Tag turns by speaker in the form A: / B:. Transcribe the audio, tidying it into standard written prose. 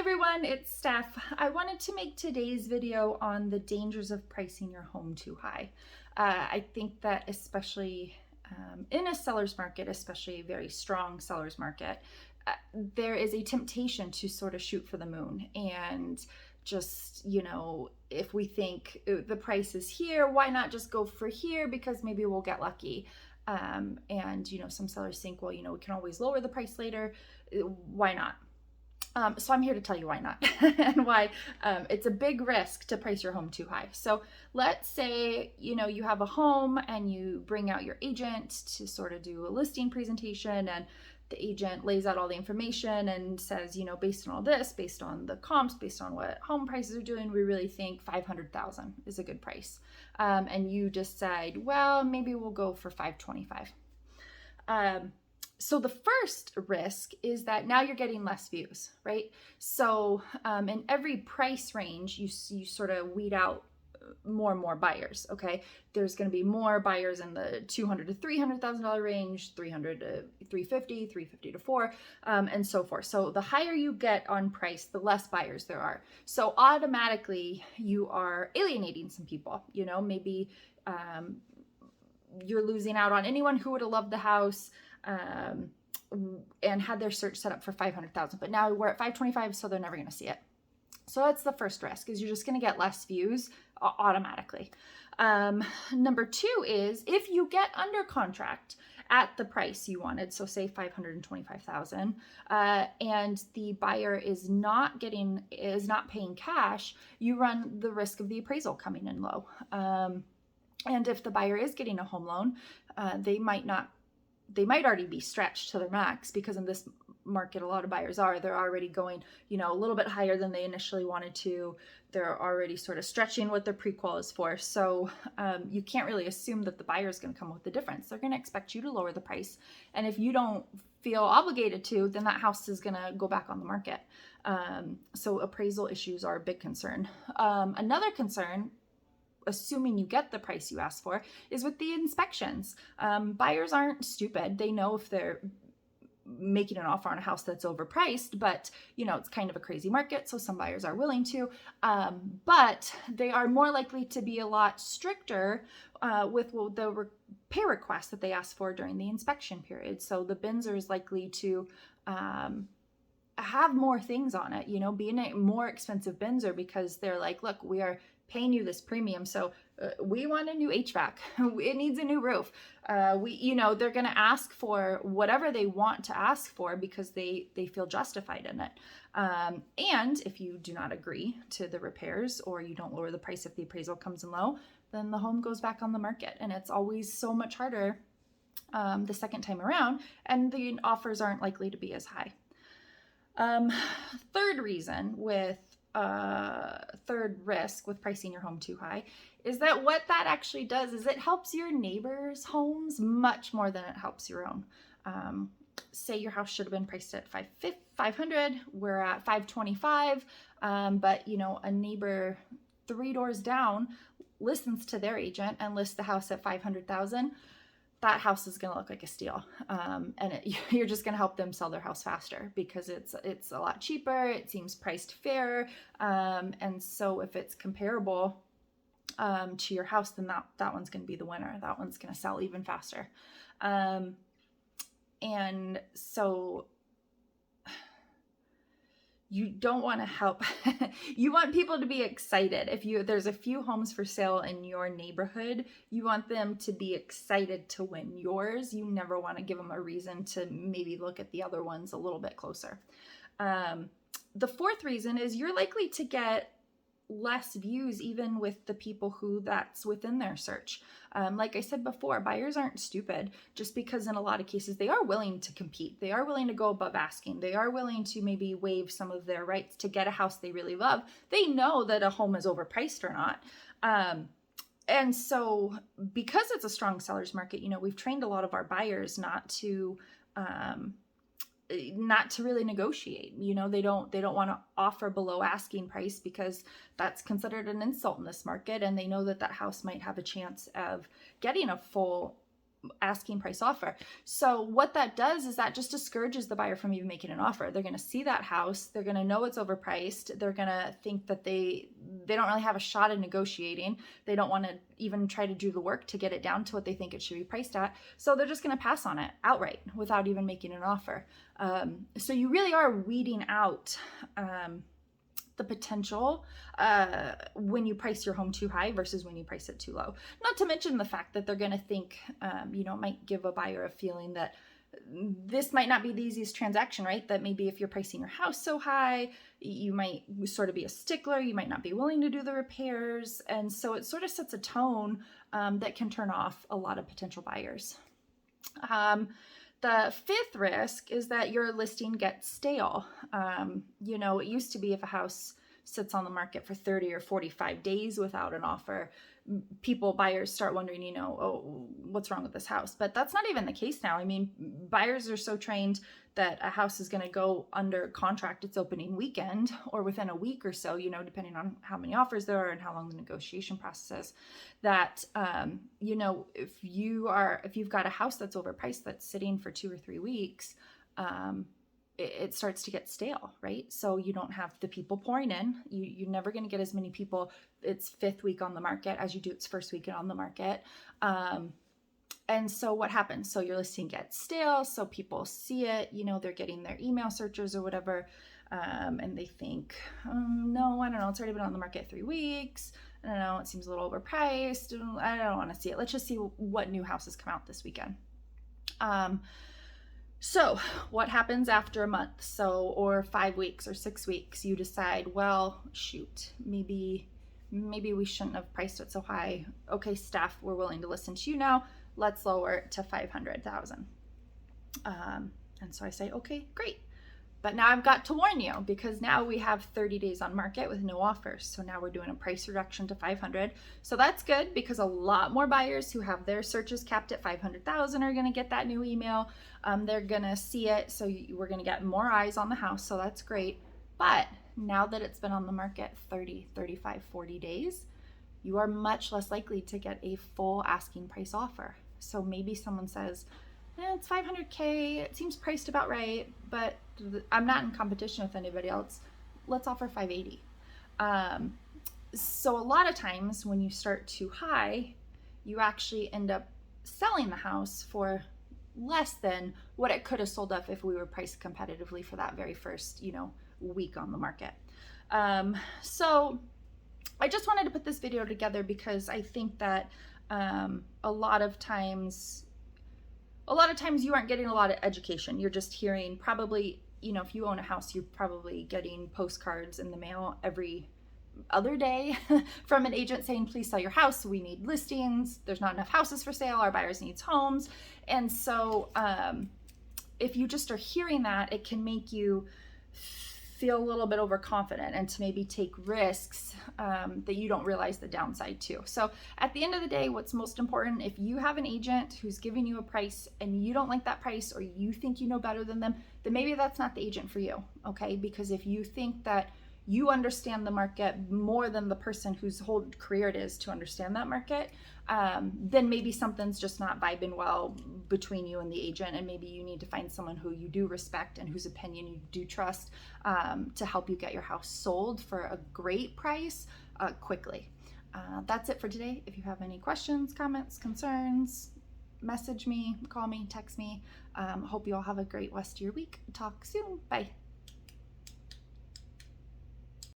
A: everyone, it's Steph. I wanted to make today's video on the dangers of pricing your home too high. I think that especially in a seller's market, especially a very strong seller's market, there is a temptation to sort of shoot for the moon and just, if we think the price is here, why not just go for here because maybe we'll get lucky. Some sellers think, well, we can always lower the price later. Why not? So I'm here to tell you why not and why it's a big risk to price your home too high. So let's say, you have a home and you bring out your agent to sort of do a listing presentation, and the agent lays out all the information and says, based on all this, based on the comps, based on what home prices are doing, we really think 500,000 is a good price. And you decide, well, maybe we'll go for 525. So the first risk is that now you're getting less views, right? So in every price range, you sort of weed out more and more buyers, okay? There's going to be more buyers in the $200,000 to $300,000 range, $300,000 to $350,000, $350,000 to $400,000, and so forth. So the higher you get on price, the less buyers there are. So automatically you are alienating some people, maybe you're losing out on anyone who would have loved the house and had their search set up for 500,000, but now we're at 525, so they're never going to see it. So that's the first risk, is you're just going to get less views automatically. Number two is if you get under contract at the price you wanted, so say 525,000, and the buyer is not paying cash, you run the risk of the appraisal coming in low. And if the buyer is getting a home loan, they might already be stretched to their max, because in this market, a lot of buyers they're already going, a little bit higher than they initially wanted to. They're already sort of stretching what their pre-qual is for. So you can't really assume that the buyer is going to come with the difference. They're going to expect you to lower the price. And if you don't feel obligated to, then that house is going to go back on the market. So appraisal issues are a big concern. Another concern, assuming you get the price you asked for, is with the inspections. Buyers aren't stupid. They know if they're making an offer on a house that's overpriced, but it's kind of a crazy market, so some buyers are willing to, but they are more likely to be a lot stricter with the repair requests that they ask for during the inspection period. So the Binzer is likely to have more things on it, being a more expensive Binzer, because they're like, look, we are paying you this premium, so we want a new HVAC. It needs a new roof. They're going to ask for whatever they want to ask for because they feel justified in it. And if you do not agree to the repairs, or you don't lower the price if the appraisal comes in low, then the home goes back on the market, and it's always so much harder the second time around, and the offers aren't likely to be as high. Third risk with pricing your home too high is that what that actually does is it helps your neighbors' homes much more than it helps your own. Say your house should have been priced at 500, we're at 525, but a neighbor 3 doors down listens to their agent and lists the house at 500,000. That house is going to look like a steal. You're just going to help them sell their house faster because it's a lot cheaper. It seems priced fair. And so if it's comparable to your house, then that one's going to be the winner. That one's going to sell even faster. And so you don't want to help. You want people to be excited. If there's a few homes for sale in your neighborhood, you want them to be excited to win yours. You never want to give them a reason to maybe look at the other ones a little bit closer. The fourth reason is you're likely to get less views even with the people who that's within their search. Like I said before, buyers aren't stupid, just because in a lot of cases they are willing to compete. They are willing to go above asking. They are willing to maybe waive some of their rights to get a house they really love. They know that a home is overpriced or not. And so because it's a strong seller's market, we've trained a lot of our buyers not to really negotiate. They don't want to offer below asking price because that's considered an insult in this market, and they know that house might have a chance of getting a full asking price offer. So what that does is that just discourages the buyer from even making an offer. They're going to see that house, they're going to know it's overpriced, they're going to think that they don't really have a shot at negotiating. They don't want to even try to do the work to get it down to what they think it should be priced at. So they're just going to pass on it outright without even making an offer. So you really are weeding out the potential when you price your home too high versus when you price it too low. Not to mention the fact that they're going to think, it might give a buyer a feeling that this might not be the easiest transaction, right? That maybe if you're pricing your house so high, you might sort of be a stickler, you might not be willing to do the repairs. And so it sort of sets a tone that can turn off a lot of potential buyers. The fifth risk is that your listing gets stale. It used to be if a house sits on the market for 30 or 45 days without an offer, buyers start wondering, oh, what's wrong with this house? But that's not even the case now. I mean, buyers are so trained that a house is going to go under contract its opening weekend or within a week or so, depending on how many offers there are and how long the negotiation process is, that, if you've got a house that's overpriced, that's sitting for 2 or 3 weeks, it starts to get stale, right? So you don't have the people pouring in. You're never going to get as many people its 5th week on the market as you do its 1st week on the market. And so what happens? So your listing gets stale. So people see it, they're getting their email searches or whatever. And they think, no, I don't know. It's already been on the market 3 weeks. I don't know. It seems a little overpriced. I don't want to see it. Let's just see what new houses come out this weekend. So what happens after a month? Or 5 weeks or 6 weeks, you decide, well, shoot, maybe we shouldn't have priced it so high. Okay, staff, we're willing to listen to you now. Let's lower it to 500,000. And so I say, okay, great. But now I've got to warn you, because now we have 30 days on market with no offers. So now we're doing a price reduction to 500. So that's good, because a lot more buyers who have their searches capped at 500,000 are going to get that new email. They're going to see it. So we're going to get more eyes on the house. So that's great. But now that it's been on the market 30, 35, 40 days, you are much less likely to get a full asking price offer. So maybe someone says, it's 500K, it seems priced about right, but I'm not in competition with anybody else. Let's offer 580. So a lot of times when you start too high, you actually end up selling the house for less than what it could have sold up if we were priced competitively for that very first, week on the market. So I just wanted to put this video together because I think that a lot of times you aren't getting a lot of education. You're just hearing, probably, if you own a house, you're probably getting postcards in the mail every other day from an agent saying, please sell your house. We need listings. There's not enough houses for sale. Our buyers needs homes. And so if you just are hearing that, it can make you feel a little bit overconfident and to maybe take risks that you don't realize the downside to. So at the end of the day, what's most important, if you have an agent who's giving you a price and you don't like that price, or you think you know better than them, then maybe that's not the agent for you, okay? Because if you think that you understand the market more than the person whose whole career it is to understand that market, then maybe something's just not vibing well between you and the agent, and maybe you need to find someone who you do respect and whose opinion you do trust to help you get your house sold for a great price quickly. That's it for today. If you have any questions, comments, concerns, message me, call me, text me. Hope you all have a great rest of your week. Talk soon. Bye.